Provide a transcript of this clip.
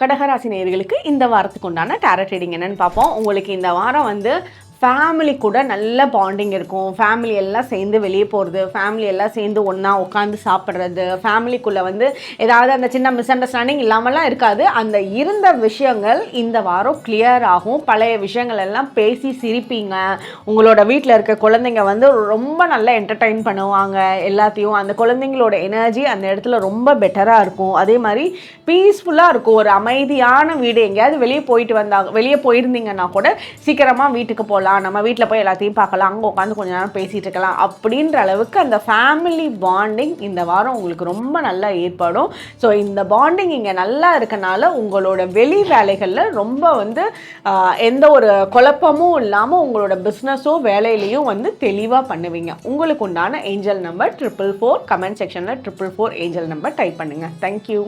கடகராசி நேயர்களுக்கு இந்த வாரத்துக்கு உண்டான டாரட் ரீடிங் என்னன்னு பார்ப்போம். உங்களுக்கு இந்த வாரம் ஃபேமிலி கூட நல்ல பாண்டிங் இருக்கும். ஃபேமிலி எல்லாம் சேர்ந்து வெளியே போகிறது, ஃபேமிலி எல்லாம் சேர்ந்து ஒன்றா உட்காந்து சாப்பிட்றது, ஃபேமிலிக்குள்ளே ஏதாவது அந்த சின்ன மிஸ் அண்டர்ஸ்டாண்டிங் இல்லாமலாம் இருக்காது. அந்த இருந்த விஷயங்கள் இந்த வாரம் கிளியர் ஆகும். பழைய விஷயங்கள் எல்லாம் பேசி சிரிப்பீங்க. உங்களோட வீட்டில் இருக்க குழந்தைங்க ரொம்ப நல்லா என்டர்டெயின் பண்ணுவாங்க எல்லாத்தையும். அந்த குழந்தைங்களோட எனர்ஜி அந்த இடத்துல ரொம்ப பெட்டராக இருக்கும். அதே மாதிரி பீஸ்ஃபுல்லாக இருக்கும். ஒரு அமைதியான வீடு. எங்கேயாவது வெளியே போயிருந்தீங்கன்னா கூட சீக்கிரமாக வீட்டுக்கு போகலாம், நம்ம வீட்டில் போய் எல்லாத்தையும் பார்க்கலாம், அங்கே உட்காந்து கொஞ்ச நேரம் பேசிகிட்டு இருக்கலாம் அப்படின்ற அளவுக்கு அந்த ஃபேமிலி பாண்டிங் இந்த வாரம் உங்களுக்கு ரொம்ப நல்லா ஏற்படும். ஸோ இந்த பாண்டிங் இங்கே நல்லா இருக்கனால உங்களோட வெளி வேலைகளில் ரொம்ப எந்த ஒரு குழப்பமும் இல்லாமல் உங்களோட பிஸ்னஸோ வேலையிலையும் தெளிவாக பண்ணுவீங்க. உங்களுக்கு உண்டான ஏஞ்சல் நம்பர் 444. கமெண்ட் செக்ஷனில் 444 ஏஞ்சல் நம்பர் டைப் பண்ணுங்கள். தேங்க்யூ.